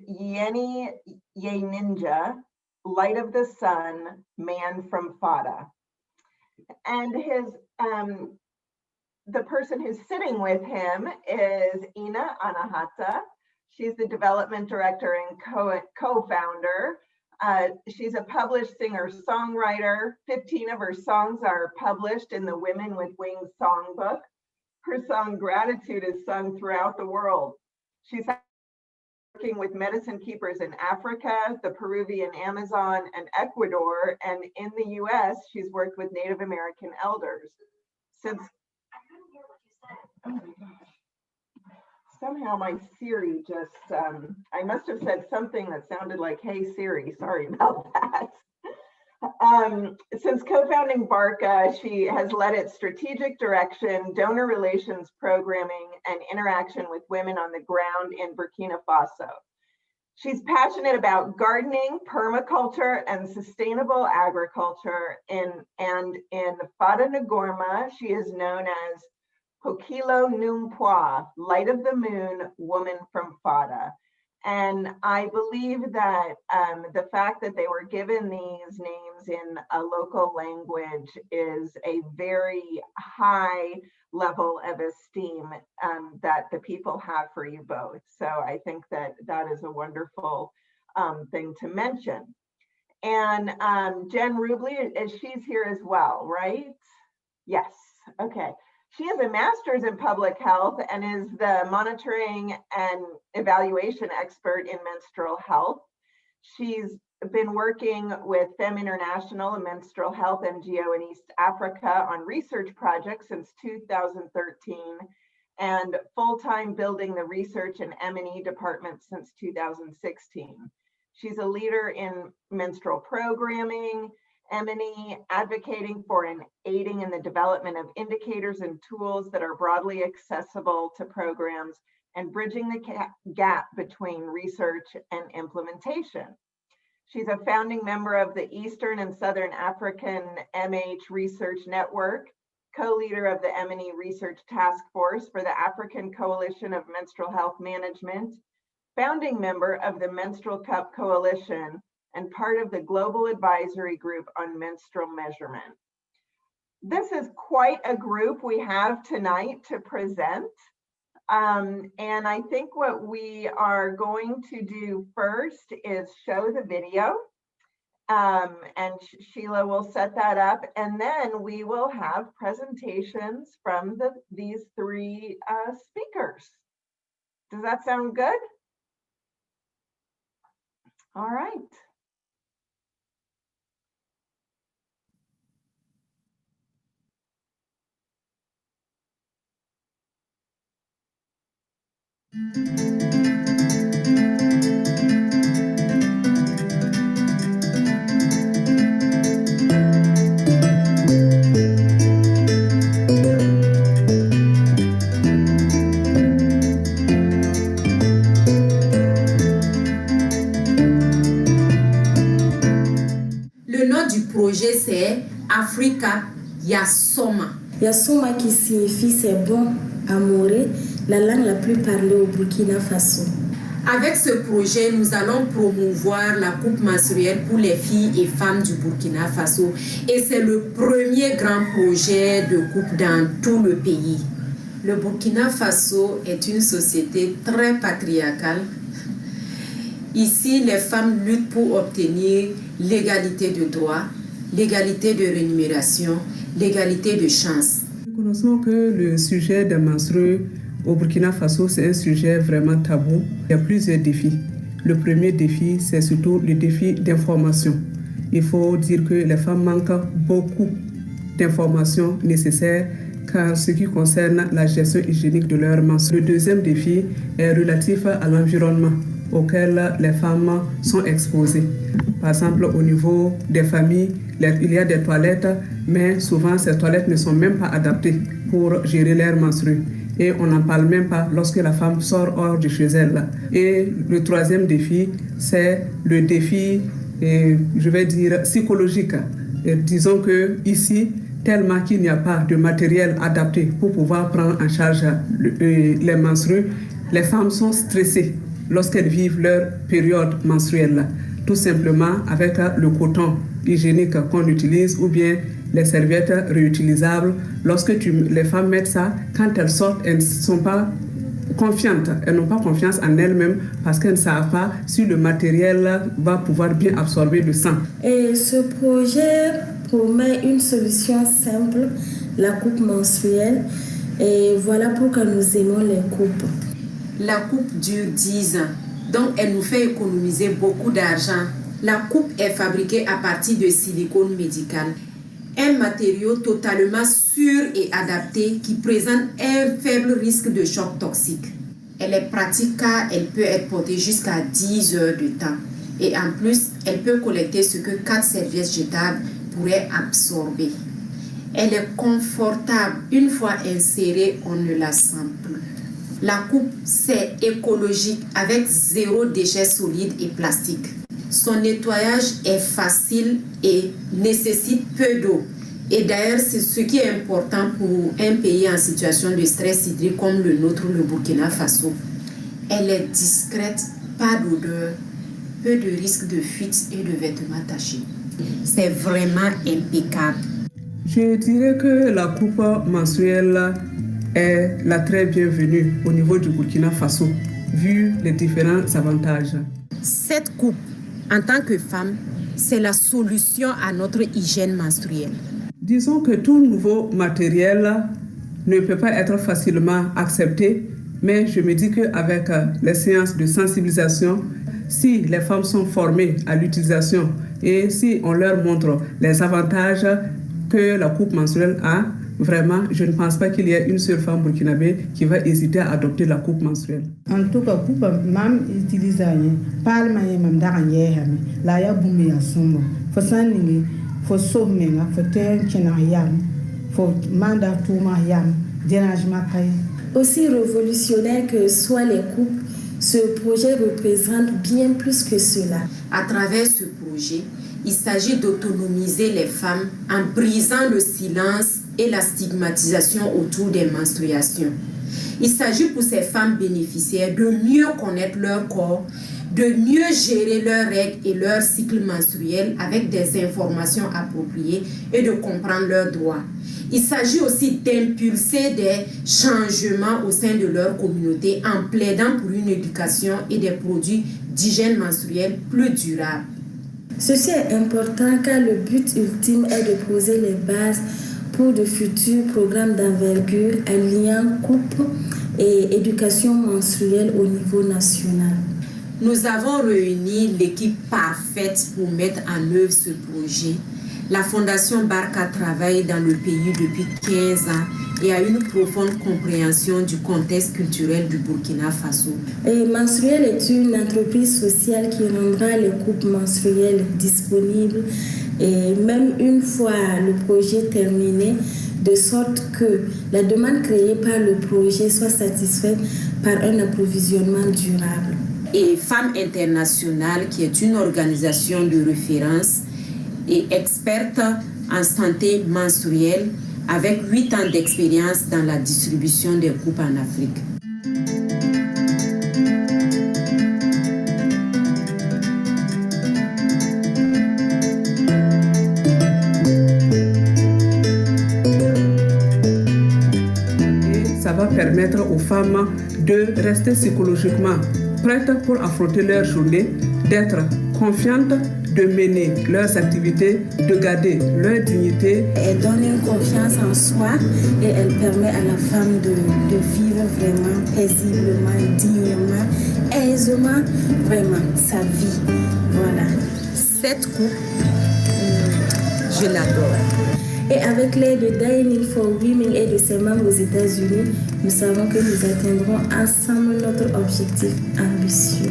Yeni Ye Ninja, Light of the Sun, Man from Fada. And the person who's sitting with him is Ina Anahata. She's the development director and co-founder. She's a published singer-songwriter. 15 of her songs are published in the Women with Wings songbook. Her song Gratitude is sung throughout the world. She's working with medicine keepers in Africa, the Peruvian Amazon, and Ecuador. And in the US, she's worked with Native American elders. Since, oh my gosh. Somehow my Siri just, I must have said something that sounded like, hey Siri, sorry about that. Since co-founding Barca, she has led its strategic direction, donor relations programming, and interaction with women on the ground in Burkina Faso. She's passionate about gardening, permaculture, and sustainable agriculture. And in Fada Ngorma, she is known as Hokilo Numpwa, Light of the Moon, Woman from Fada. And I believe that the fact that they were given these names in a local language is a very high level of esteem that the people have for you both. So I think that that is a wonderful thing to mention. And Jen Rubley, she's here as well, right? Yes, okay. She is a master's in public health and is the monitoring and evaluation expert in menstrual health. She's been working with FEM International, a menstrual health NGO in East Africa, on research projects since 2013 and full-time building the research and M&E department since 2016. She's a leader in menstrual programming, M&E, advocating for and aiding in the development of indicators and tools that are broadly accessible to programs and bridging the gap between research and implementation. She's a founding member of the Eastern and Southern African MH Research Network, co-leader of the M&E Research Task Force for the African Coalition of Menstrual Health Management, founding member of the Menstrual Cup Coalition, and part of the Global Advisory Group on Menstrual Measurement. This is quite a group we have tonight to present. And I think what we are going to do first is show the video. And Sheila will set that up. And then we will have presentations from these three speakers. Does that sound good? All right. Le nom du projet, c'est Africa Yasoma. Yasoma qui signifie c'est bon, amoureux, la langue la plus parlée au Burkina Faso. Avec ce projet, nous allons promouvoir la coupe menstruelle pour les filles et femmes du Burkina Faso. Et c'est le premier grand projet de coupe dans tout le pays. Le Burkina Faso est une société très patriarcale. Ici, les femmes luttent pour obtenir l'égalité de droits, l'égalité de rémunération, l'égalité de chance. Nous connaissons que le sujet des menstrues au Burkina Faso, c'est un sujet vraiment tabou. Il y a plusieurs défis. Le premier défi, c'est surtout le défi d'information. Il faut dire que les femmes manquent beaucoup d'informations nécessaires en ce qui concerne la gestion hygiénique de leurs menstrues. Le deuxième défi est relatif à l'environnement auquel les femmes sont exposées. Par exemple, au niveau des familles, il y a des toilettes, mais souvent ces toilettes ne sont même pas adaptées pour gérer leurs menstrues. Et on n'en parle même pas lorsque la femme sort hors de chez elle. Et le troisième défi, c'est le défi, je vais dire, psychologique. Et disons que ici, tellement qu'il n'y a pas de matériel adapté pour pouvoir prendre en charge les menstrues, les femmes sont stressées lorsqu'elles vivent leur période menstruelle, tout simplement avec le coton hygiénique qu'on utilise ou bien les serviettes réutilisables. Lorsque les femmes mettent ça, quand elles sortent, elles ne sont pas confiantes, elles n'ont pas confiance en elles-mêmes parce qu'elles ne savent pas si le matériel va pouvoir bien absorber le sang. Et ce projet promet une solution simple, la coupe menstruelle. Et voilà pourquoi nous aimons les coupes. La coupe dure 10 ans, donc elle nous fait économiser beaucoup d'argent. La coupe est fabriquée à partir de silicone médical, un matériau totalement sûr et adapté qui présente un faible risque de choc toxique. Elle est pratique car elle peut être portée jusqu'à 10 heures de temps. Et en plus, elle peut collecter ce que 4 serviettes jetables pourraient absorber. Elle est confortable. Une fois insérée, on ne la sent plus. La coupe, c'est écologique avec 0 déchets solides et plastiques. Son nettoyage est facile et nécessite peu d'eau. Et d'ailleurs, c'est ce qui est important pour un pays en situation de stress hydrique comme le nôtre, le Burkina Faso. Elle est discrète, pas d'odeur, peu de risque de fuite et de vêtements tachés. C'est vraiment impeccable. Je dirais que la coupe menstruelle est la très bienvenue au niveau du Burkina Faso, vu les différents avantages. Cette coupe, en tant que femme, c'est la solution à notre hygiène menstruelle. Disons que tout nouveau matériel ne peut pas être facilement accepté, mais je me dis qu'avec les séances de sensibilisation, si les femmes sont formées à l'utilisation et si on leur montre les avantages que la coupe menstruelle a, vraiment, je ne pense pas qu'il y ait une seule femme burkinabé qui va hésiter à adopter la coupe menstruelle. En tout cas, coupe mam utilise parle mam daranye la ya bumi ya sumba fo sanni fo sommenga fo ten chena yam fo manda tuma yam dérangement kay. Aussi révolutionnaire que soient les coupes, ce projet représente bien plus que cela. À travers ce projet, il s'agit d'autonomiser les femmes en brisant le silence et la stigmatisation autour des menstruations. Il s'agit pour ces femmes bénéficiaires de mieux connaître leur corps, de mieux gérer leurs règles et leur cycle menstruel avec des informations appropriées et de comprendre leurs droits. Il s'agit aussi d'impulser des changements au sein de leur communauté en plaidant pour une éducation et des produits d'hygiène menstruelle plus durables. Ceci est important car le but ultime est de poser les bases pour de futurs programmes d'envergure alliant coupe et éducation menstruelle au niveau national. Nous avons réuni l'équipe parfaite pour mettre en œuvre ce projet. La Fondation Barca travaille dans le pays depuis 15 ans et a une profonde compréhension du contexte culturel du Burkina Faso. Et Menstruel est une entreprise sociale qui rendra les coupes menstruelles disponibles et même une fois le projet terminé, de sorte que la demande créée par le projet soit satisfaite par un approvisionnement durable. Et Femmes Internationales, qui est une organisation de référence et experte en santé menstruelle avec 8 ans d'expérience dans la distribution des coupes en Afrique. Et ça va permettre aux femmes de rester psychologiquement prêtes pour affronter leur journée, d'être confiantes, de mener leurs activités, de garder leur dignité. Elle donne une confiance en soi et elle permet à la femme de vivre vraiment paisiblement, dignement, aisément, vraiment sa vie. Voilà. Cette coupe, je l'adore. Et avec l'aide de Dining for Women et de ses membres aux États-Unis, nous savons que nous atteindrons ensemble notre objectif ambitieux.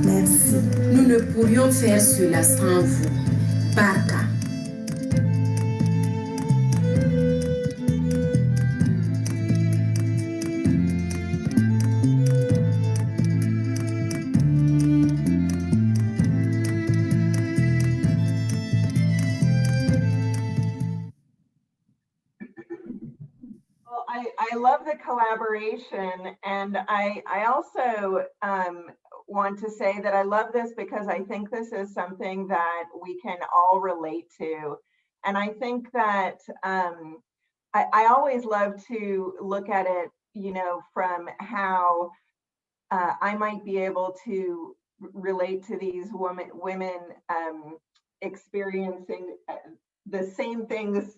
Merci. Nous ne pourrions faire cela sans vous. Barca. I love the collaboration, and I also want to say that I love this because I think this is something that we can all relate to. And I think that I always love to look at it, you know, from how I might be able to relate to these women experiencing the same things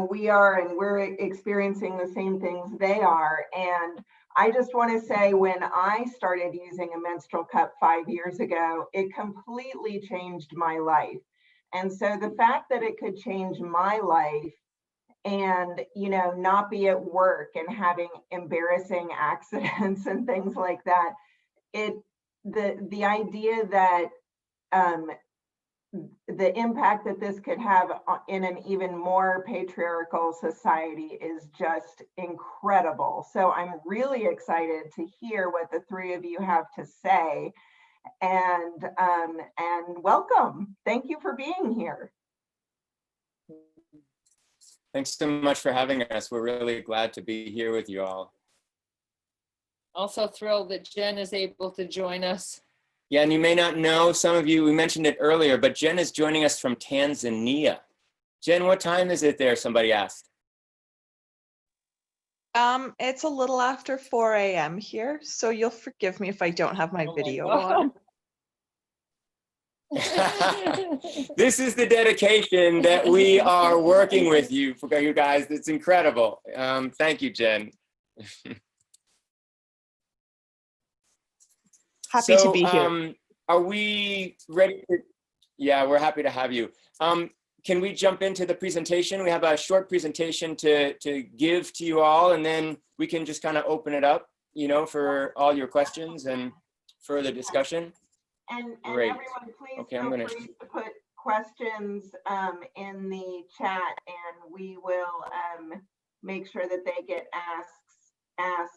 we are, and we're experiencing the same things they are. And I just want to say, when I started using a menstrual cup 5 years ago, it completely changed my life. And so the fact that it could change my life and, you know, not be at work and having embarrassing accidents and things like that, the idea that the impact that this could have in an even more patriarchal society is just incredible. So I'm really excited to hear what the three of you have to say, and welcome. Thank you for being here. Thanks so much for having us. We're really glad to be here with you all. Also thrilled that Jen is able to join us. Yeah, and you may not know, some of you, we mentioned it earlier, but Jen is joining us from Tanzania. Jen, what time is it there? Somebody asked. It's a little after 4 a.m. here, so you'll forgive me if I don't have my video on. This is the dedication that we are working with you guys. It's incredible. Thank you, Jen. Happy to be here. Are we ready? Yeah, we're happy to have you. Can we jump into the presentation? We have a short presentation to give to you all, and then we can just kind of open it up, you know, for all your questions and further discussion. And Great. everyone, please Okay, feel free to put questions in the chat, and we will make sure that they get asked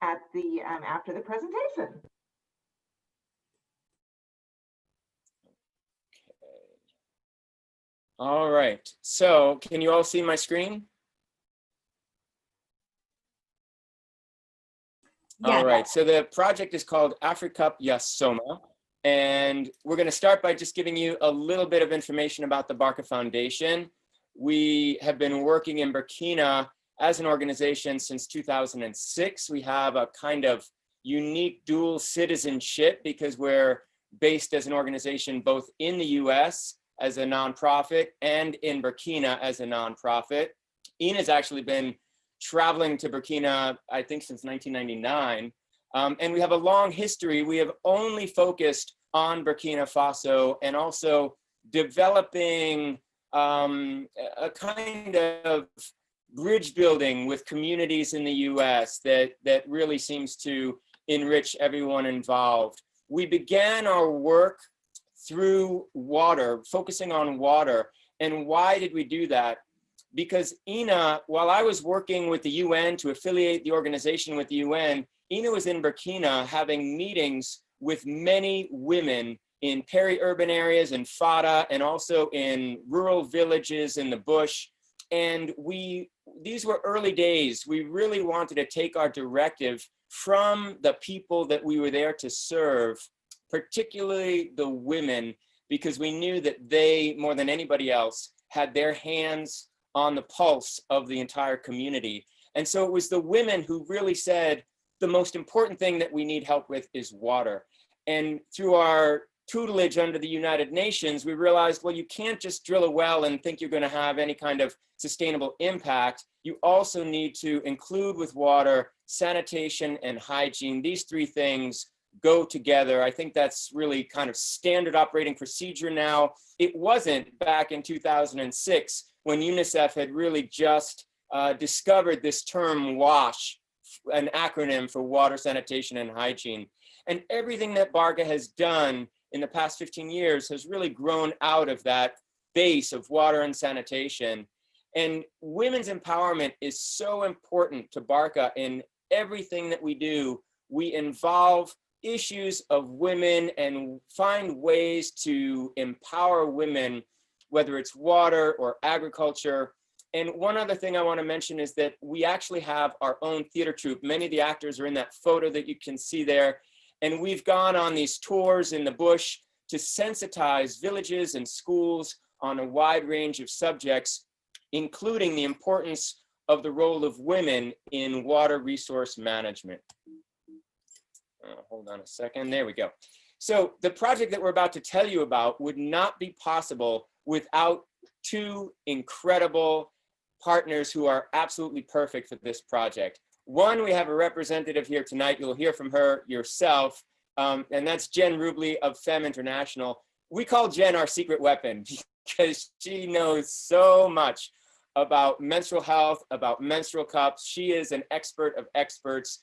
at the after the presentation. All right, so can you all see my screen? Yeah. All right, so the project is called Africup Yasoma, and we're going to start by just giving you a little bit of information about the Barca Foundation. We have been working in Burkina as an organization since 2006. We have a kind of unique dual citizenship because we're based as an organization both in the US as a nonprofit and in Burkina as a nonprofit. Ina's actually been traveling to Burkina, I think, since 1999. And we have a long history. We have only focused on Burkina Faso and also developing a kind of bridge building with communities in the US that really seems to enrich everyone involved. We began our work through water, focusing on water. And why did we do that? Because Ina, while I was working with the UN to affiliate the organization with the UN, Ina was in Burkina having meetings with many women in peri-urban areas in Fada and also in rural villages in the bush. And these were early days. We really wanted to take our directive from the people that we were there to serve, particularly the women, because we knew that they, more than anybody else, had their hands on the pulse of the entire community. And so it was the women who really said, the most important thing that we need help with is water. And through our tutelage under the United Nations, we realized, well, you can't just drill a well and think you're going to have any kind of sustainable impact. You also need to include with water, sanitation and hygiene. These three things go together. I think that's really kind of standard operating procedure now. It wasn't back in 2006 when UNICEF had really just discovered this term WASH, an acronym for water, sanitation, and hygiene. And everything that Barca has done in the past 15 years has really grown out of that base of water and sanitation. And women's empowerment is so important to Barca. In everything that we do, we involve issues of women and find ways to empower women, whether it's water or agriculture. And one other thing I want to mention is that we actually have our own theater troupe. Many of the actors are in that photo that you can see there. And we've gone on these tours in the bush to sensitize villages and schools on a wide range of subjects, including the importance of the role of women in water resource management. Hold on a second, there we go. So the project that we're about to tell you about would not be possible without two incredible partners who are absolutely perfect for this project. One, we have a representative here tonight. You'll hear from her yourself, and that's Jen Rubley of FEM International. We call Jen our secret weapon because she knows so much about menstrual health, about menstrual cups. She is an expert of experts.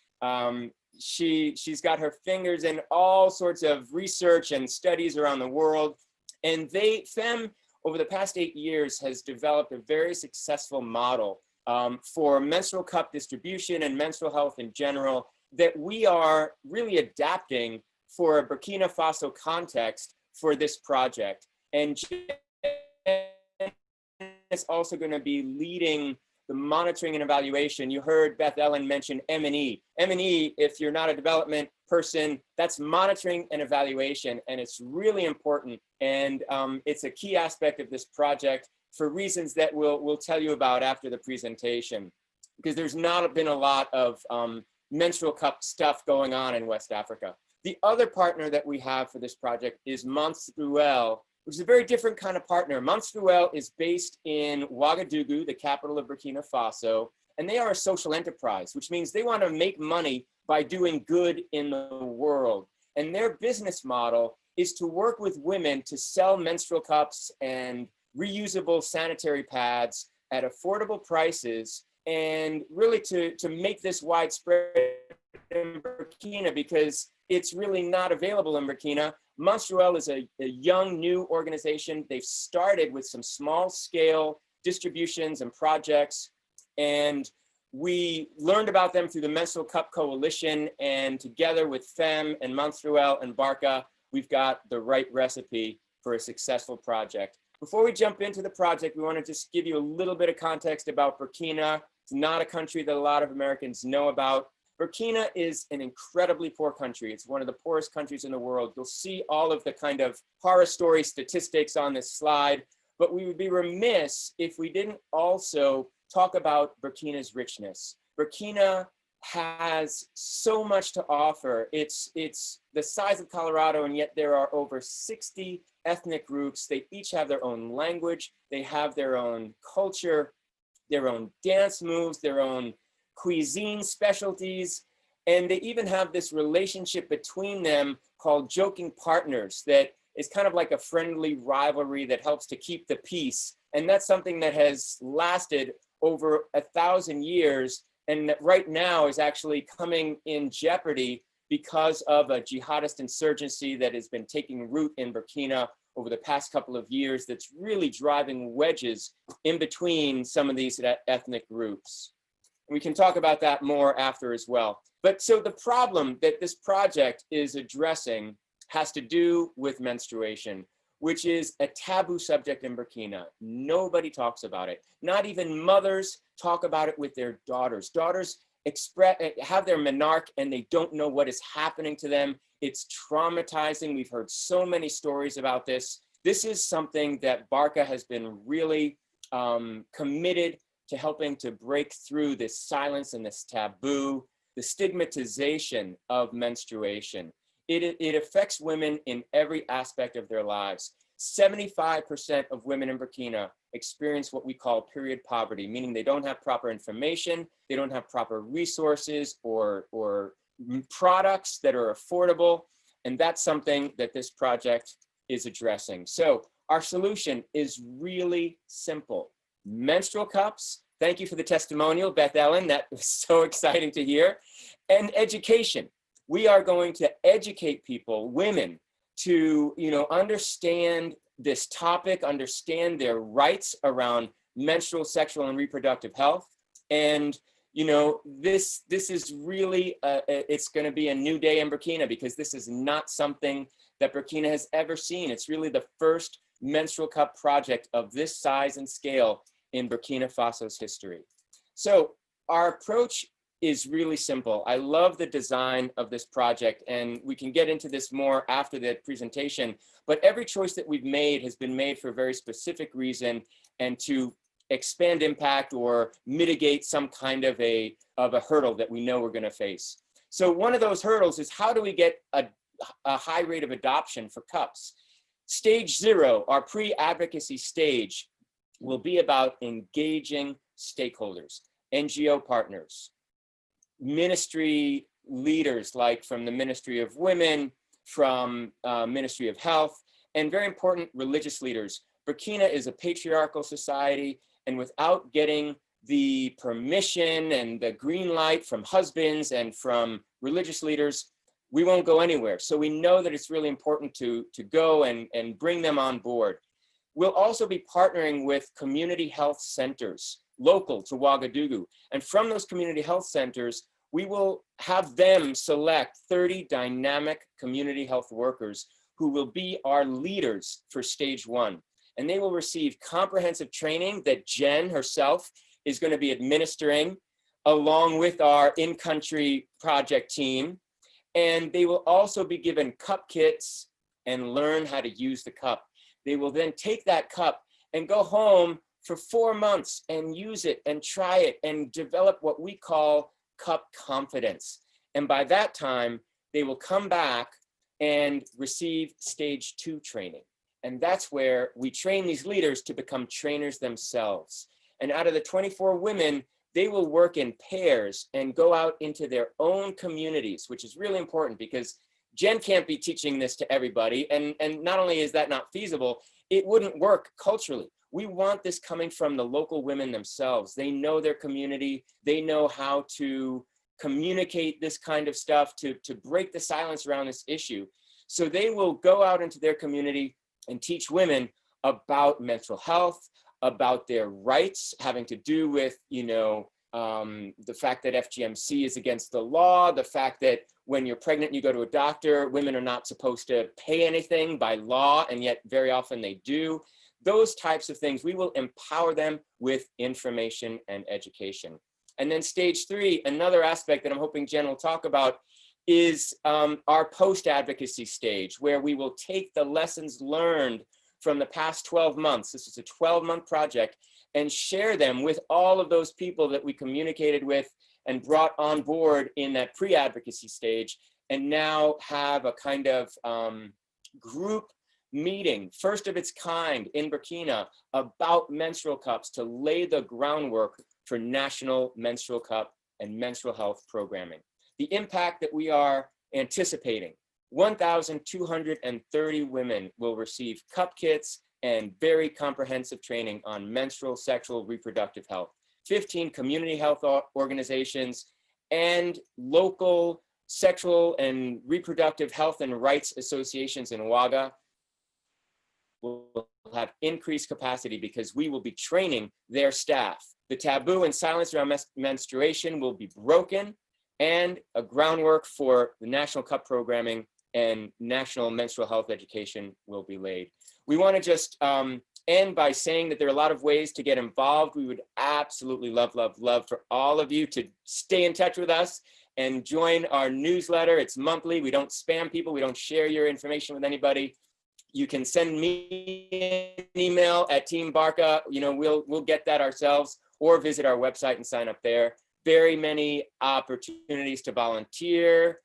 She's got her fingers in all sorts of research and studies around the world. And FEM, over the past 8 years, has developed a very successful model for menstrual cup distribution and menstrual health in general that we are really adapting for a Burkina Faso context for this project. And Jen is also going to be leading the monitoring and evaluation. You heard Beth Ellen mention M&E. M&E, if you're not a development person, that's monitoring and evaluation, and it's really important. And it's a key aspect of this project for reasons that we'll tell you about after the presentation, because there's not been a lot of menstrual cup stuff going on in West Africa. The other partner that we have for this project is Menstrual, which is a very different kind of partner. Menstrual is based in Ouagadougou, the capital of Burkina Faso, and they are a social enterprise, which means they want to make money by doing good in the world. And their business model is to work with women to sell menstrual cups and reusable sanitary pads at affordable prices, and really to make this widespread in Burkina, because it's really not available in Burkina. Menstrual is a young, new organization. They've started with some small scale distributions and projects, and we learned about them through the Menstrual Cup Coalition, and together with FEM and Menstrual and Barca, we've got the right recipe for a successful project. Before we jump into the project, we want to just give you a little bit of context about Burkina. It's not a country that a lot of Americans know about. Burkina is an incredibly poor country. It's one of the poorest countries in the world. You'll see all of the kind of horror story statistics on this slide, but we would be remiss if we didn't also talk about Burkina's richness. Burkina has so much to offer. It's the size of Colorado, and yet there are over 60 ethnic groups. They each have their own language. They have their own culture, their own dance moves, their own cuisine specialties, and they even have this relationship between them called joking partners that is kind of like a friendly rivalry that helps to keep the peace. And that's something that has lasted over 1,000 years, and that right now is actually coming in jeopardy because of a jihadist insurgency that has been taking root in Burkina over the past couple of years that's really driving wedges in between some of these ethnic groups. We can talk about that more after as well. But so the problem that this project is addressing has to do with menstruation, which is a taboo subject in Burkina. Nobody talks about it. Not even mothers talk about it with their daughters. Daughters have their menarche and they don't know what is happening to them. It's traumatizing. We've heard so many stories about this. This is something that Barca has been really committed to helping to break through this silence and this taboo, the stigmatization of menstruation. It affects women in every aspect of their lives. 75% of women in Burkina experience what we call period poverty, meaning they don't have proper information, they don't have proper resources or products that are affordable, and that's something that this project is addressing. So our solution is really simple. Menstrual cups, thank you for the testimonial, Beth Ellen, that was so exciting to hear, and education. We are going to educate people, women, to understand this topic, understand their rights around menstrual, sexual, and reproductive health. And this is really it's going to be a new day in Burkina, because this is not something that Burkina has ever seen. It's really the first menstrual cup project of this size and scale in Burkina Faso's history. So our approach is really simple. I love the design of this project, and we can get into this more after the presentation, but every choice that we've made has been made for a very specific reason and to expand impact or mitigate some kind of a hurdle that we know we're going to face. So one of those hurdles is, how do we get a high rate of adoption for cups? Stage 0, our pre-advocacy stage, will be about engaging stakeholders, NGO partners, ministry leaders, like from the Ministry of Women, from Ministry of Health, and very important, religious leaders. Burkina is a patriarchal society, and without getting the permission and the green light from husbands and from religious leaders, we won't go anywhere. So we know that it's really important to go and bring them on board. We'll also be partnering with community health centers local to Ouagadougou. And from those community health centers, we will have them select 30 dynamic community health workers who will be our leaders for stage 1. And they will receive comprehensive training that Jen herself is going to be administering along with our in-country project team. And they will also be given cup kits and learn how to use the cup. They will then take that cup and go home for 4 months and use it and try it and develop what we call cup confidence. And by that time, they will come back and receive stage 2 training. And that's where we train these leaders to become trainers themselves. And out of the 24 women, they will work in pairs and go out into their own communities, which is really important because Jen can't be teaching this to everybody. And not only is that not feasible, it wouldn't work culturally. We want this coming from the local women themselves. They know their community. They know how to communicate this kind of stuff to break the silence around this issue. So they will go out into their community and teach women about menstrual health, about their rights having to do with, the fact that FGMC is against the law, the fact that when you're pregnant, you go to a doctor, women are not supposed to pay anything by law, and yet very often they do. Those types of things, we will empower them with information and education. And then stage 3, another aspect that I'm hoping Jen will talk about, is our post-advocacy stage, where we will take the lessons learned from the past 12 months, this is a 12-month project, and share them with all of those people that we communicated with and brought on board in that pre-advocacy stage, and now have a kind of group meeting, first of its kind in Burkina, about menstrual cups to lay the groundwork for national menstrual cup and menstrual health programming. The impact that we are anticipating: 1,230 women will receive cup kits and very comprehensive training on menstrual, sexual, reproductive health. 15 community health organizations and local sexual and reproductive health and rights associations in Ouaga will have increased capacity because we will be training their staff. The taboo and silence around menstruation will be broken, and a groundwork for the national cup programming and national menstrual health education will be laid. We want to just end by saying that there are a lot of ways to get involved. We would absolutely love for all of you to stay in touch with us and join our newsletter. It's monthly. We don't spam people. We don't share your information with anybody. You can send me an email at Team Barca. We'll get that ourselves, or visit our website and sign up there. Very many opportunities to volunteer.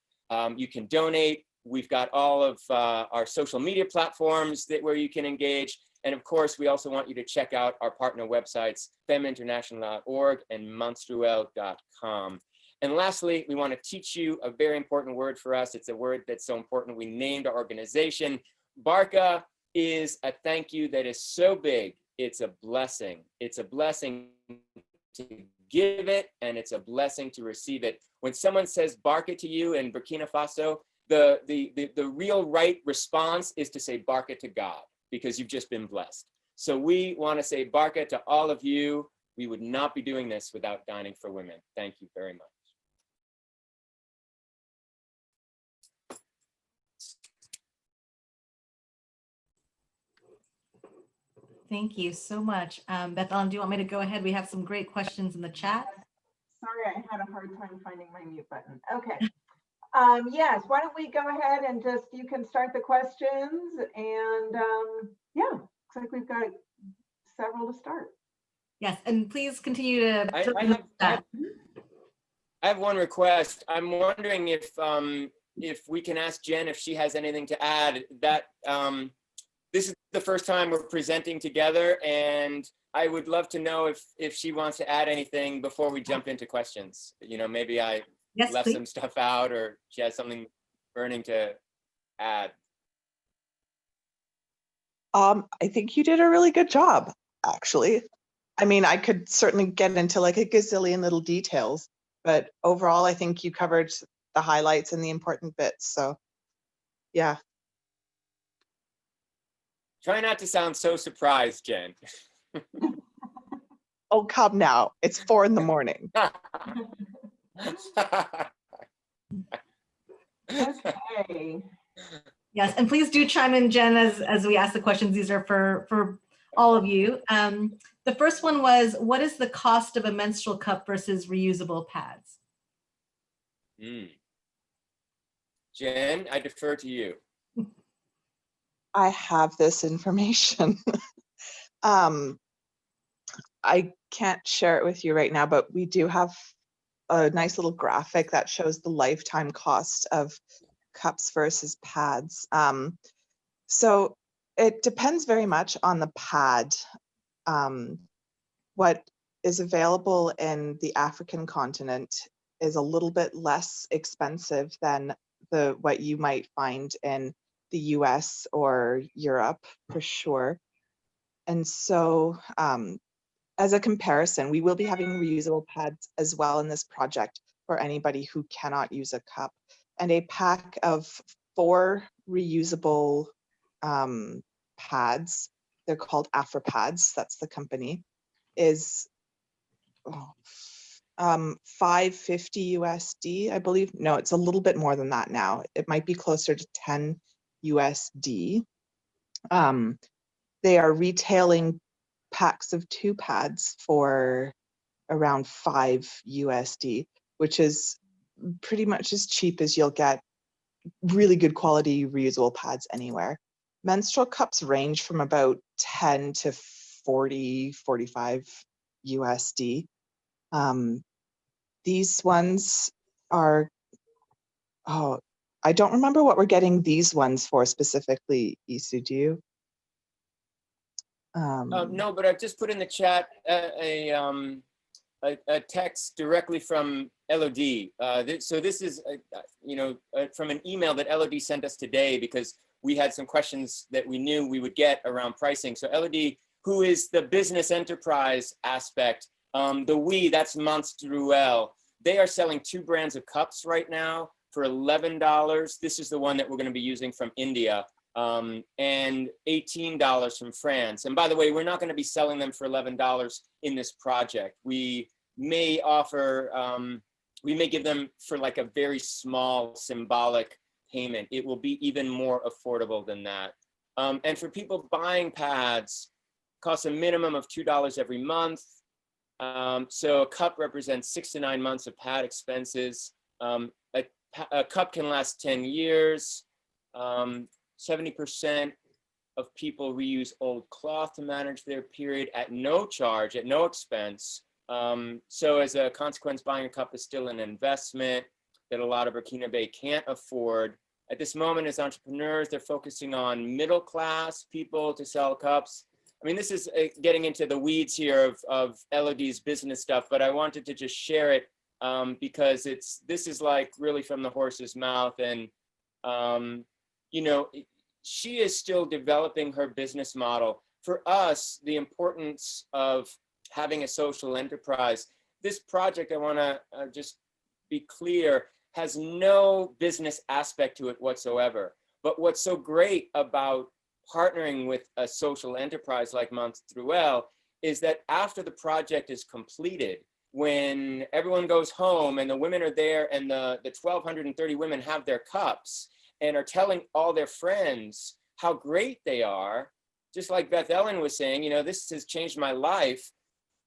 You can donate. We've got all of our social media platforms where you can engage. And of course, we also want you to check out our partner websites, feminternational.org and menstrual.com. And lastly, we want to teach you a very important word for us. It's a word that's so important. We named our organization. Barca is a thank you that is so big. It's a blessing. It's a blessing to give it, and it's a blessing to receive it. When someone says Barca to you in Burkina Faso, the real right response is to say Barca to God, because you've just been blessed. So we want to say Barca to all of you. We would not be doing this without Dining for Women. Thank you very much. Thank you so much. Bethel, do you want me to go ahead? We have some great questions in the chat. Sorry, I had a hard time finding my mute button. Okay. Yes, why don't we go ahead and just, you can start the questions, and yeah, looks like we've got several to start. Yes, and please continue to. I have one request. I'm wondering if we can ask Jen if she has anything to add. That this is the first time we're presenting together, and I would love to know if she wants to add anything before we jump into questions. You know, maybe I left some stuff out, or she has something burning to add. I think you did a really good job, actually. I mean, I could certainly get into like a gazillion little details, but overall, I think you covered the highlights and the important bits. So, yeah. Try not to sound so surprised, Jen. Oh, come now. It's 4 in the morning. Okay. Yes, and please do chime in, Jen, as we ask the questions. These are for all of you. The first one was, what is the cost of a menstrual cup versus reusable pads? Jen, I defer to you. I have this information. I can't share it with you right now, but we do have a nice little graphic that shows the lifetime cost of cups versus pads. So it depends very much on the pad. What is available in the African continent is a little bit less expensive than what you might find in the US or Europe, for sure. And so as a comparison, we will be having reusable pads as well in this project for anybody who cannot use a cup. And a pack of 4 reusable pads, they're called AfriPads, that's the company, is $5.50 USD, I believe. No, it's a little bit more than that now. It might be closer to 10 USD. They are retailing packs of 2 pads for around 5 USD, which is pretty much as cheap as you'll get really good quality reusable pads anywhere. Menstrual cups range from about 10 to 40, 45 USD. These ones are, I don't remember what we're getting these ones for specifically, Isu, do you? No, but I've just put in the chat a text directly from LOD. So this is, from an email that LOD sent us today, because we had some questions that we knew we would get around pricing. So LOD, who is the business enterprise aspect, the we, that's Menstrual. They are selling 2 brands of cups right now for $11. This is the one that we're going to be using from India. And $18 from France. And by the way, we're not going to be selling them for $11 in this project. We may offer, we may give them for like a very small symbolic payment. It will be even more affordable than that. And for people buying pads, costs a minimum of $2 every month. So a cup represents 6 to 9 months of pad expenses. A cup can last 10 years. 70% of people reuse old cloth to manage their period at no charge, at no expense. So as a consequence, buying a cup is still an investment that a lot of Burkinabe can't afford. At this moment, as entrepreneurs, they're focusing on middle class people to sell cups. I mean, this is getting into the weeds here of LOD's business stuff, but I wanted to just share it because this is like really from the horse's mouth. And she is still developing her business model. For us, the importance of having a social enterprise, this project, I want to just be clear, has no business aspect to it whatsoever. But what's so great about partnering with a social enterprise like Menstrual is that after the project is completed, when everyone goes home and the women are there and the 1,230 women have their cups, and are telling all their friends how great they are, just like Beth Ellen was saying, this has changed my life.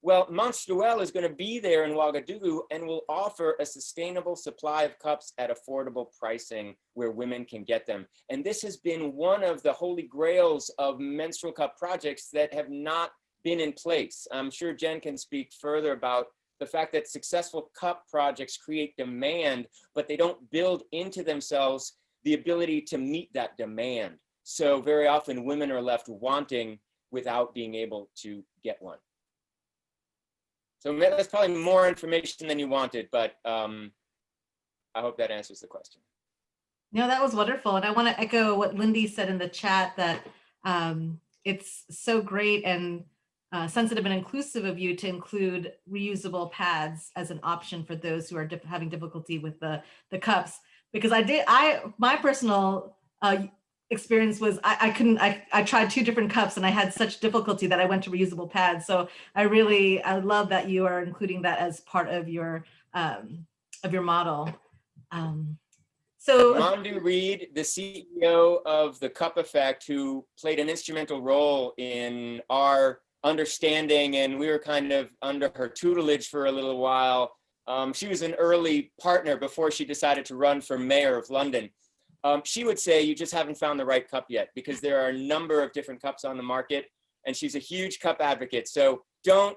Well, Menstrual is going to be there in Ouagadougou and will offer a sustainable supply of cups at affordable pricing where women can get them. And this has been one of the holy grails of menstrual cup projects that have not been in place. I'm sure Jen can speak further about the fact that successful cup projects create demand, but they don't build into themselves the ability to meet that demand. So very often women are left wanting without being able to get one. So that's probably more information than you wanted, but I hope that answers the question. No, that was wonderful. And I want to echo what Lindy said in the chat, that it's so great and sensitive and inclusive of you to include reusable pads as an option for those who are having difficulty with the cups. Because my personal experience was I tried 2 different cups and I had such difficulty that I went to reusable pads. So I love that you are including that as part of your model. So Mandu Reed, the CEO of the Cup Effect, who played an instrumental role in our understanding, and we were kind of under her tutelage for a little while. She was an early partner before she decided to run for mayor of London. She would say you just haven't found the right cup yet, because there are a number of different cups on the market, and she's a huge cup advocate. So don't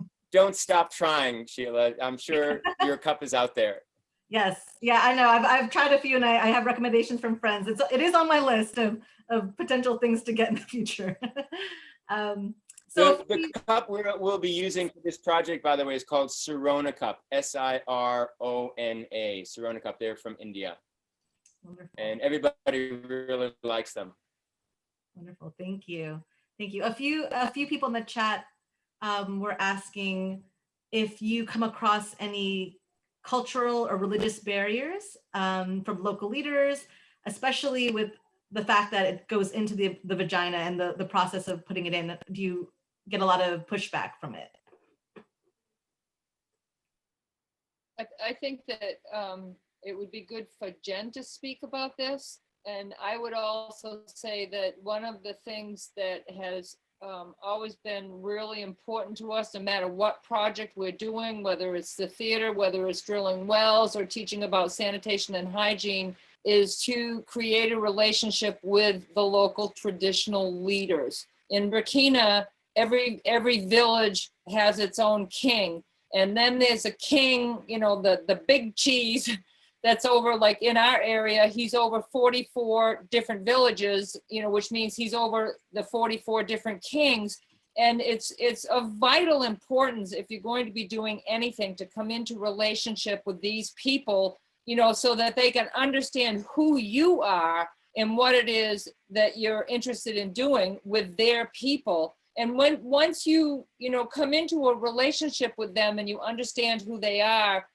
stop trying, Sheila. I'm sure your cup is out there. Yes, yeah, I know. I've tried a few, and I have recommendations from friends. It is on my list of potential things to get in the future. So the cup we'll be using for this project, by the way, is called Sirona Cup, S-I-R-O-N-A, Sirona Cup. They're from India. Wonderful. And everybody really likes them. Wonderful, thank you. Thank you. A few people in the chat were asking if you come across any cultural or religious barriers from local leaders, especially with the fact that it goes into the vagina and the process of putting it in. Do you get a lot of pushback from it? I think that it would be good for Jen to speak about this. And I would also say that one of the things that has always been really important to us, no matter what project we're doing, whether it's the theater, whether it's drilling wells or teaching about sanitation and hygiene, is to create a relationship with the local traditional leaders. In Burkina, every village has its own king. And then there's a king, the big cheese that's over, like in our area, he's over 44 different villages, which means he's over the 44 different kings. And it's of vital importance, if you're going to be doing anything, to come into relationship with these people, so that they can understand who you are and what it is that you're interested in doing with their people. And once you come into a relationship with them and you understand who they are,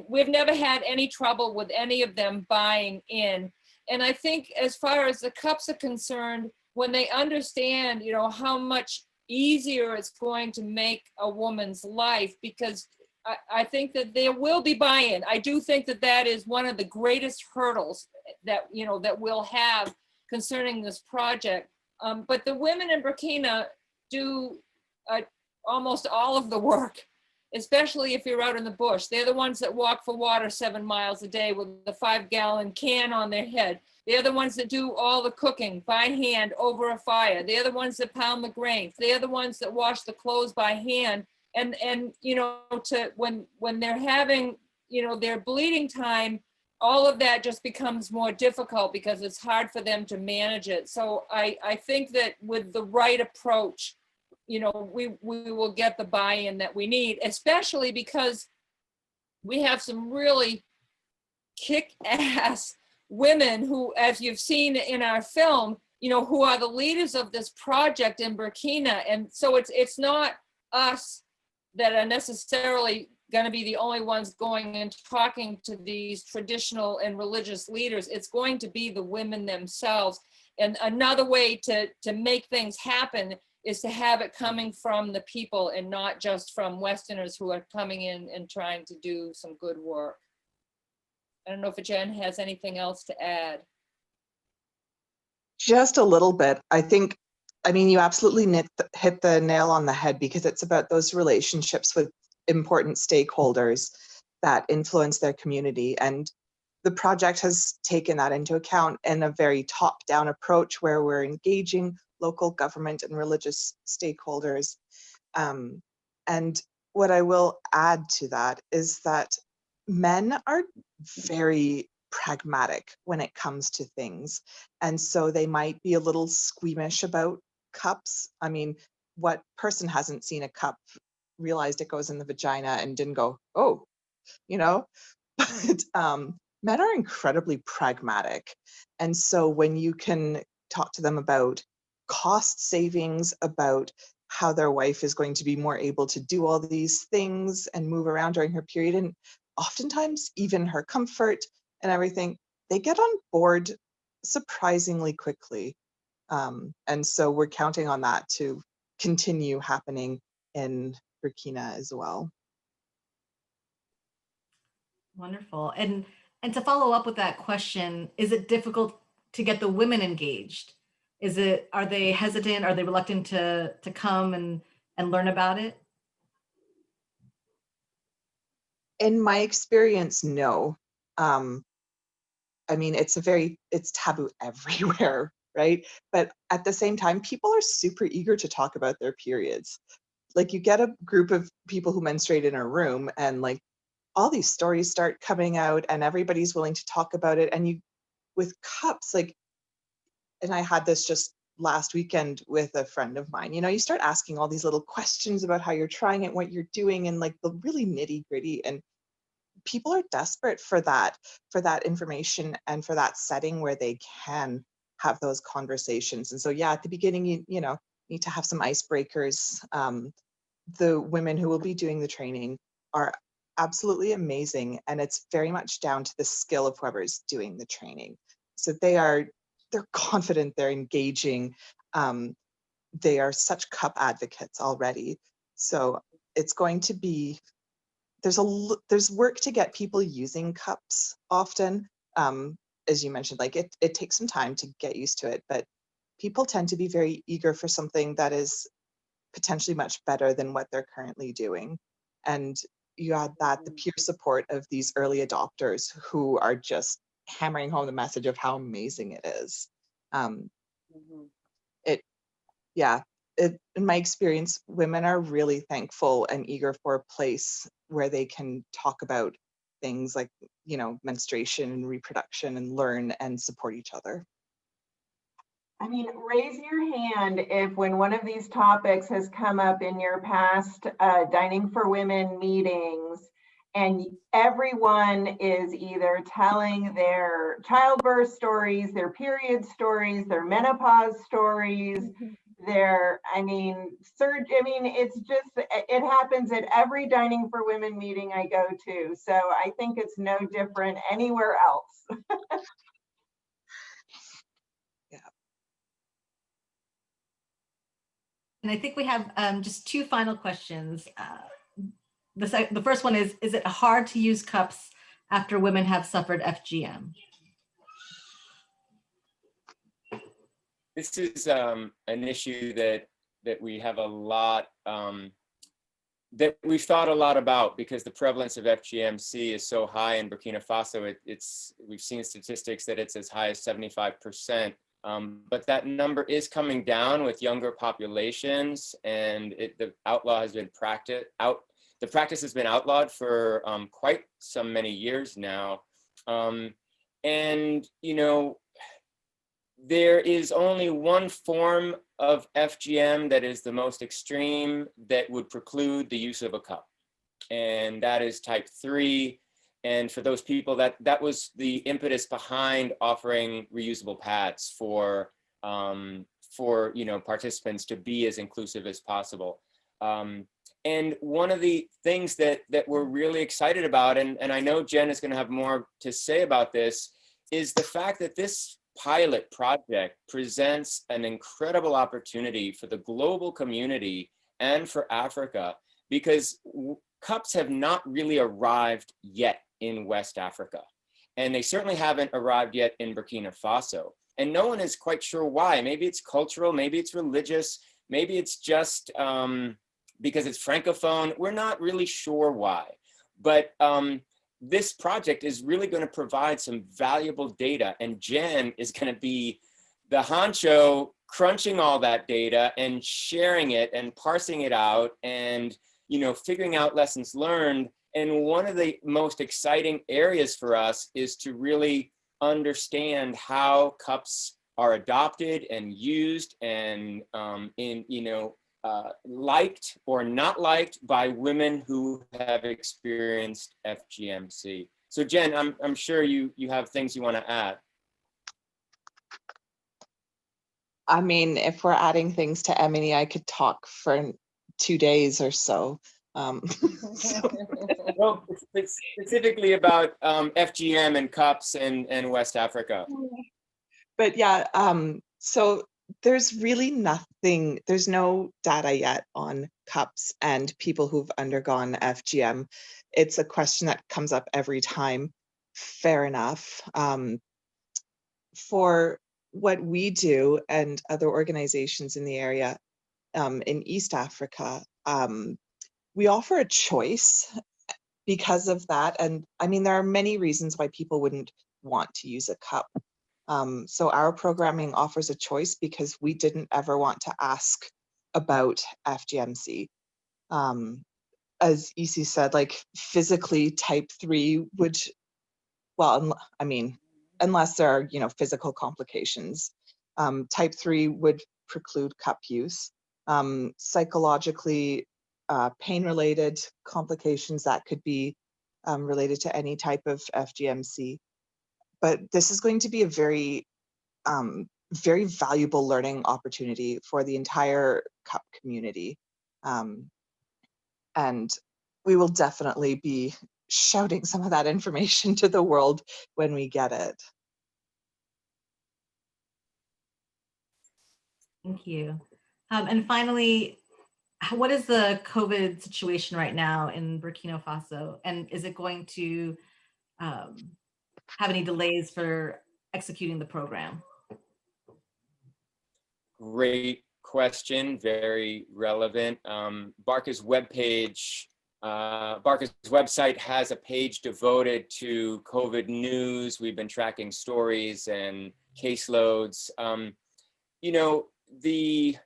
we've never had any trouble with any of them buying in. And I think as far as the cups are concerned, when they understand, how much easier it's going to make a woman's life, because I think that there will be buy-in. I do think that is one of the greatest hurdles that, that we'll have concerning this project. But the women in Burkina do almost all of the work, especially if you're out in the bush. They're the ones that walk for water 7 miles a day with a 5-gallon can on their head. They're the ones that do all the cooking by hand over a fire. They're the ones that pound the grains. They're the ones that wash the clothes by hand. And when they're having, their bleeding time, all of that just becomes more difficult because it's hard for them to manage it. So I think that with the right approach, we will get the buy-in that we need, especially because we have some really kick-ass women who, as you've seen in our film, who are the leaders of this project in Burkina. And so it's not us that are necessarily going to be the only ones going and talking to these traditional and religious leaders. It's going to be the women themselves. And another way to make things happen is to have it coming from the people and not just from Westerners who are coming in and trying to do some good work. I don't know if Jen has anything else to add. Just a little bit. I think I mean, you absolutely hit the nail on the head, because it's about those relationships with important stakeholders that influence their community. And the project has taken that into account in a very top-down approach, where we're engaging local government and religious stakeholders. And what I will add to that is that men are very pragmatic when it comes to things. And so they might be a little squeamish about cups. I mean, what person hasn't seen a cup, realized it goes in the vagina and didn't go, oh, you know? But men are incredibly pragmatic. And so when you can talk to them about cost savings, about how their wife is going to be more able to do all these things and move around during her period, and oftentimes even her comfort and everything, they get on board surprisingly quickly. And so we're counting on that to continue happening in Burkina as well. Wonderful. And to follow up with that question, is it difficult to get the women engaged? Are they hesitant? Are they reluctant to come and learn about it? In my experience, no. I mean, it's taboo everywhere, right? But at the same time, people are super eager to talk about their periods. Like, you get a group of people who menstruate in a room, and like all these stories start coming out, and everybody's willing to talk about it. And with cups, like, and I had this just last weekend with a friend of mine, you start asking all these little questions about how you're trying it, what you're doing, and like the really nitty gritty. And people are desperate for that information and for that setting where they can have those conversations. And so, yeah, at the beginning, you need to have some icebreakers. The women who will be doing the training are absolutely amazing, and it's very much down to the skill of whoever's doing the training. So they're confident, they're engaging, they are such cup advocates already. So it's going to be, there's work to get people using cups often. As you mentioned, like it takes some time to get used to it, but people tend to be very eager for something that is potentially much better than what they're currently doing. And you add that the peer support of these early adopters who are just hammering home the message of how amazing it is. In my experience, women are really thankful and eager for a place where they can talk about things like, menstruation and reproduction, and learn and support each other. I mean, raise your hand if, when one of these topics has come up in your past Dining for Women meetings, and everyone is either telling their childbirth stories, their period stories, their menopause stories, it's just, it happens at every Dining for Women meeting I go to. So I think it's no different anywhere else. And I think we have just two final questions. The first one is it hard to use cups after women have suffered FGM? This is an issue that we have a lot, that we've thought a lot about, because the prevalence of FGMC is so high in Burkina Faso. We've seen statistics that it's as high as 75%. But that number is coming down with younger populations, and the practice has been outlawed for quite some many years now. And there is only one form of FGM that is the most extreme that would preclude the use of a cup, and that is type 3. And for those people, that was the impetus behind offering reusable pads for participants to be as inclusive as possible. And one of the things that we're really excited about, and I know Jen is going to have more to say about this, is the fact that this pilot project presents an incredible opportunity for the global community and for Africa, because cups have not really arrived yet in West Africa, and they certainly haven't arrived yet in Burkina Faso. and no one is quite sure why. Maybe it's cultural, maybe it's religious, maybe it's just because it's Francophone. We're not really sure why. But this project is really going to provide some valuable data, and Jen is going to be the honcho crunching all that data and sharing it and parsing it out and, you know, figuring out lessons learned. And one of the most exciting areas for us is to really understand how cups are adopted and used and liked or not liked by women who have experienced FGMC. So Jen, I'm sure you have things you want to add. I mean, if we're adding things to Emily, I could talk for 2 days or so. Well, specifically about FGM and cups and West Africa. But yeah, so there's really nothing, there's no data yet on cups and people who've undergone FGM. It's a question that comes up every time. Fair enough. For what we do and other organizations in the area in East Africa, we offer a choice because of that. And I mean, there are many reasons why people wouldn't want to use a cup. So our programming offers a choice because we didn't ever want to ask about FGMC. As EC said, like physically type 3 would, well, I mean, unless there are, you know, physical complications, type 3 would preclude cup use. Psychologically, pain-related complications that could be related to any type of FGMC. But this is going to be a very, very valuable learning opportunity for the entire CUP community. And we will definitely be shouting some of that information to the world when we get it. Thank you. And finally, what is the COVID situation right now in Burkina Faso? And is it going to have any delays for executing the program? Great question, very relevant. Barca's webpage, Barca's website has a page devoted to COVID news. We've been tracking stories and caseloads. You know, the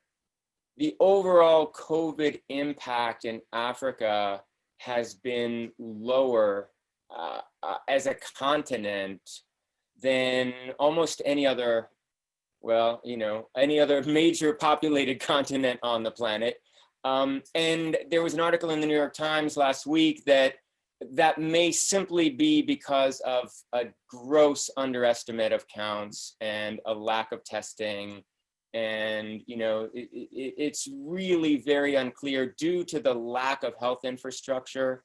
overall COVID impact in Africa has been lower as a continent than almost any other, well, you know, any other major populated continent on the planet. And there was an article in the New York Times last week that may simply be because of a gross underestimate of counts and a lack of testing. And, you know, it's really very unclear due to the lack of health infrastructure.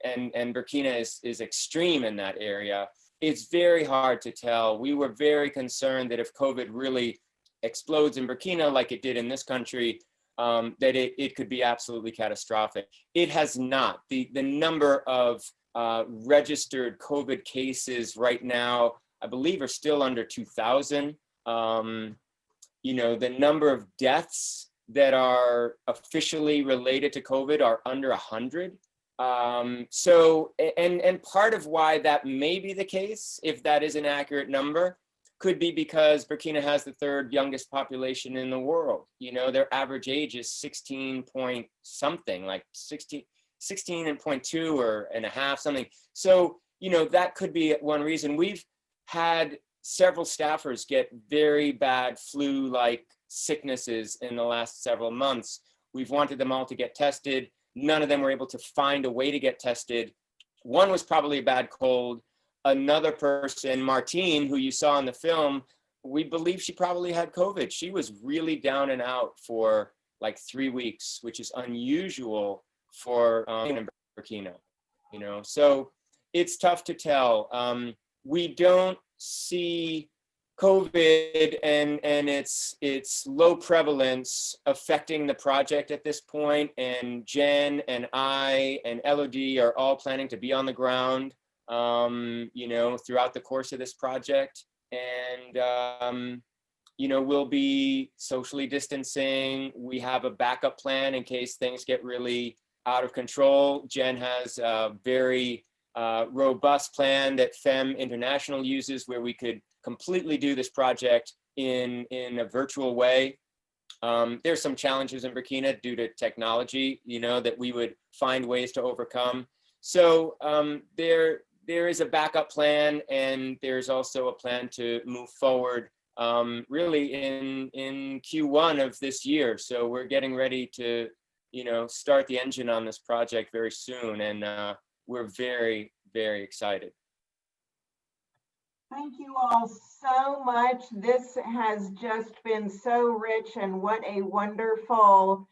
And Burkina is extreme in that area. It's very hard to tell. We were very concerned that if COVID really explodes in Burkina like it did in this country, that it could be absolutely catastrophic. It has not. The number of registered COVID cases right now, I believe, are still under 2,000. You know, the number of deaths that are officially related to COVID are under 100. So, and part of why that may be the case, if that is an accurate number, could be because Burkina has the third youngest population in the world. You know, their average age is 16 point something, like 16.2 or and a half, something. So, you know, that could be one reason. We've had several staffers get very bad flu-like sicknesses in the last several months. We've wanted them all to get tested. None of them were able to find a way to get tested. One was probably a bad cold. Another person, Martine, who you saw in the film, we believe she probably had COVID. She was really down and out for like 3 weeks, which is unusual for Burkina, you know. So it's tough to tell. We don't see COVID and its low prevalence affecting the project at this point. And Jen and I and Elodie are all planning to be on the ground, you know, throughout the course of this project. and you know, we'll be socially distancing. We have a backup plan in case things get really out of control. Jen has a very robust plan that FEM International uses, where we could completely do this project in a virtual way. There's some challenges in Burkina due to technology, you know, that we would find ways to overcome. So there is a backup plan, and there's also a plan to move forward really in Q1 of this year. So we're getting ready to, you know, start the engine on this project very soon, and we're very, very excited. Thank you all so much. This has just been so rich, and what a wonderful,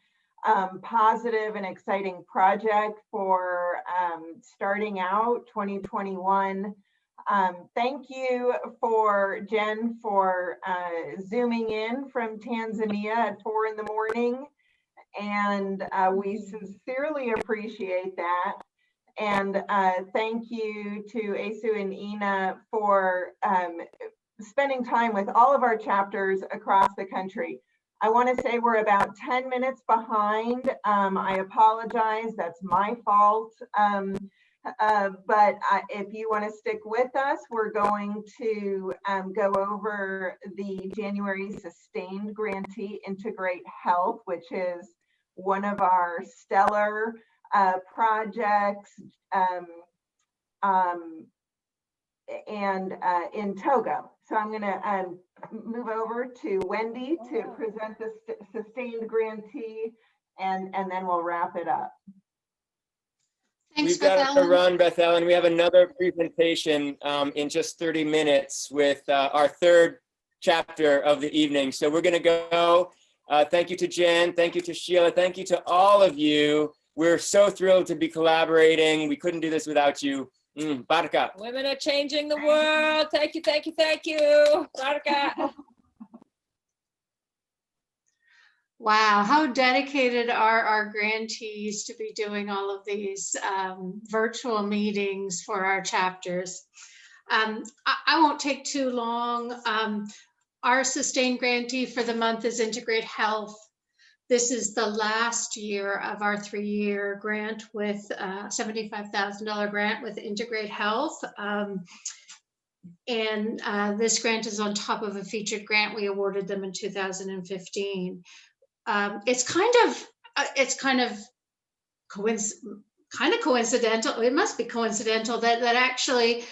positive and exciting project for starting out 2021. Thank you for Jen for zooming in from Tanzania at 4 in the morning. And we sincerely appreciate that. And thank you to Asu and Ina for spending time with all of our chapters across the country. I want to say we're about 10 minutes behind. I apologize, that's my fault. But if you want to stick with us, we're going to go over the January Sustained Grantee Integrate Health, which is one of our stellar projects in Togo. So I'm going to move over to Wendy to present the Sustained Grantee, and then we'll wrap it up. Thanks, We've got Beth to Ellen. run, Beth Ellen. We have another presentation in just 30 minutes with our third chapter of the evening. So we're going to go. Thank you to Jen. Thank you to Sheila. Thank you to all of you. We're so thrilled to be collaborating. We couldn't do this without you. Baraka. Women are changing the world. Thank you, thank you, thank you. Baraka. Wow, how dedicated are our grantees to be doing all of these virtual meetings for our chapters. I won't take too long. Our sustained grantee for the month is Integrate Health. This is the last year of our 3-year grant with $75,000 grant with Integrate Health. And this grant is on top of a featured grant we awarded them in 2015. It's kind of coincidental. It must be coincidental that actually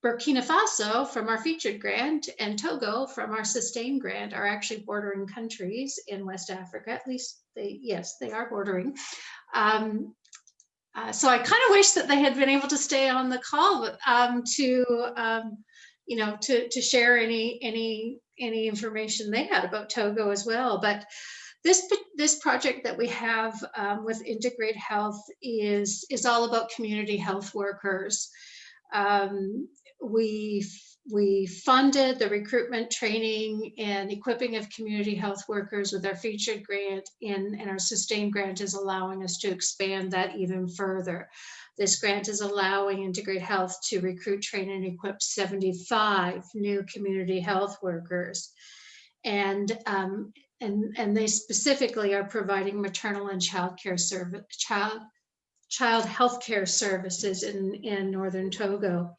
Burkina Faso from our featured grant and Togo from our sustained grant are actually bordering countries in West Africa. At least they are bordering. So I kind of wish that they had been able to stay on the call to share any information they had about Togo as well. But this project that we have with Integrate Health is all about community health workers. We funded the recruitment, training, and equipping of community health workers with our featured grant, and our sustained grant is allowing us to expand that even further. This grant is allowing Integrate Health to recruit, train, and equip 75 new community health workers. And they specifically are providing maternal and child health care services in northern Togo.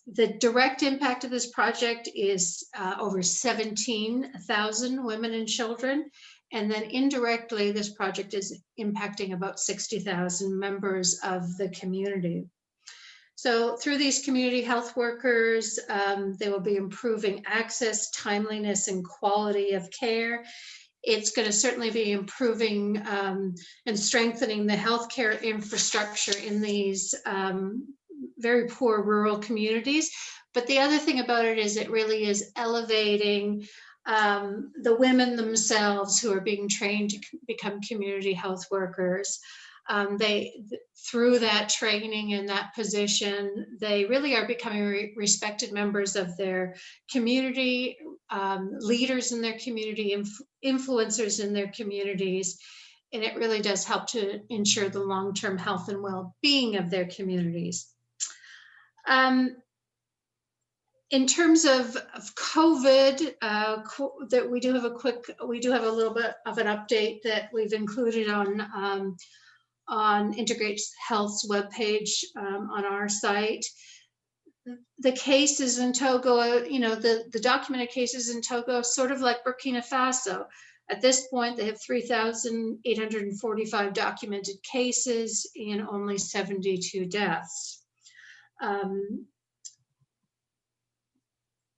The direct impact of this project is over 17,000 women and children. And then indirectly, this project is impacting about 60,000 members of the community. So through these community health workers, they will be improving access, timeliness, and quality of care. It's going to certainly be improving and strengthening the healthcare infrastructure in these very poor rural communities. But the other thing about it is it really is elevating the women themselves who are being trained to become community health workers. Through that training and that position, they really are becoming respected members of their community, leaders in their community, influencers in their communities, and it really does help to ensure the long-term health and well-being of their communities. In terms of COVID, that we do have a little bit of an update that we've included on Integrate Health's webpage on our site. The cases in Togo, you know, the documented cases in Togo, sort of like Burkina Faso. At this point, they have 3,845 documented cases and only 72 deaths.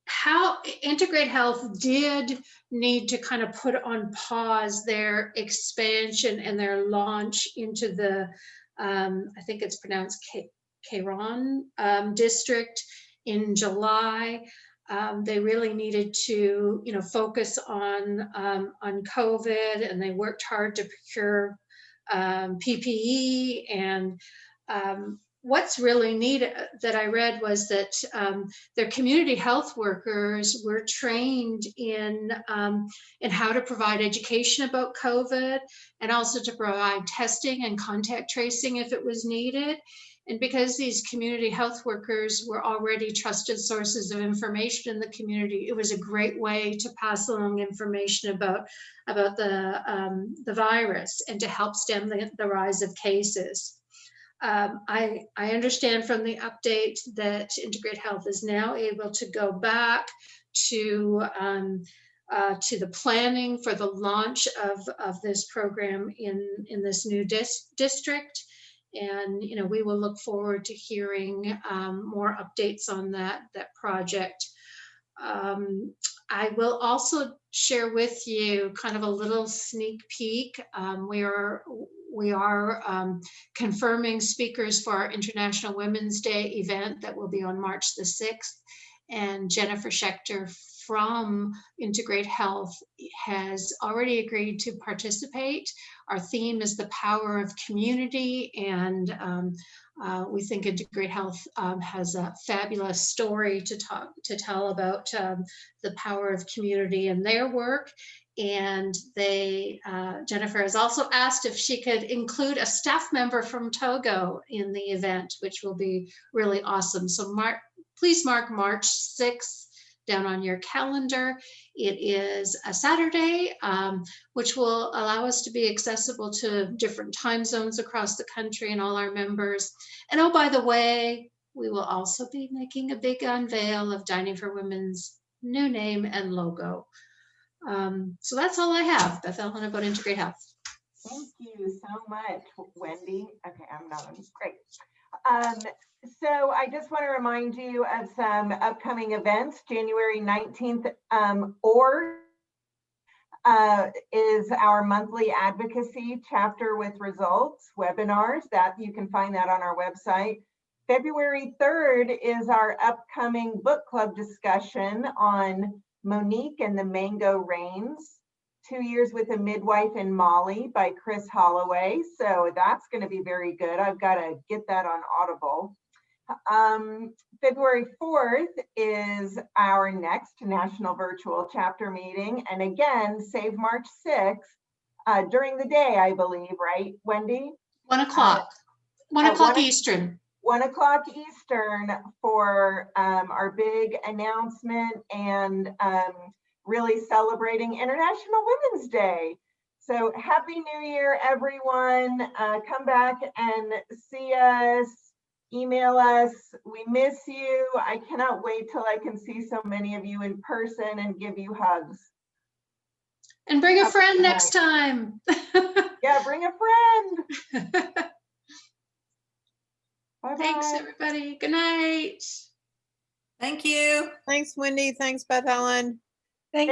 How Integrate Health did need to kind of put on pause their expansion and their launch into the, I think it's pronounced Kairon district in July. They really needed to, you know, focus on COVID, and they worked hard to procure PPE. And what's really neat that I read was that their community health workers were trained in how to provide education about COVID, and also to provide testing and contact tracing if it was needed. And because these community health workers were already trusted sources of information in the community, it was a great way to pass along information about the virus and to help stem the rise of cases. I understand from the update that Integrate Health is now able to go back to the planning for the launch of this program in this new district. And, you know, we will look forward to hearing more updates on that project. I will also share with you kind of a little sneak peek. We are confirming speakers for our International Women's Day event that will be on March the 6th. And Jennifer Schechter from Integrate Health has already agreed to participate. Our theme is the power of community, and we think Integrate Health has a fabulous story to tell about the power of community in their work. And Jennifer has also asked if she could include a staff member from Togo in the event, which will be really awesome. So please mark March 6th down on your calendar. It is a Saturday, which will allow us to be accessible to different time zones across the country and all our members. And oh, by the way, we will also be making a big unveil of Dining for Women's new name and logo. So that's all I have, Beth Ellen, about Integrate Health. Thank you so much, Wendy. Okay, I'm not on. Great. So I just want to remind you of some upcoming events. January 19th is our monthly advocacy chapter with results webinars. That you can find that on our website. February 3rd is our upcoming book club discussion on Monique and the Mango Rains, 2 Years with a Midwife in Mali by Chris Holloway. So that's going to be very good. I've got to get that on Audible. February 4th is our next national virtual chapter meeting. And again, save March 6th during the day, I believe, right, Wendy? 1 o'clock. 1 o'clock Eastern. 1 o'clock Eastern for our big announcement and really celebrating International Women's Day. So happy New Year, everyone. Come back and see us, email us. We miss you. I cannot wait till I can see so many of you in person and give you hugs. And bring a friend next time. Yeah, bring a friend. Bye-bye. Thanks, everybody. Good night. Thank you. Thanks, Wendy. Thanks, Beth Ellen.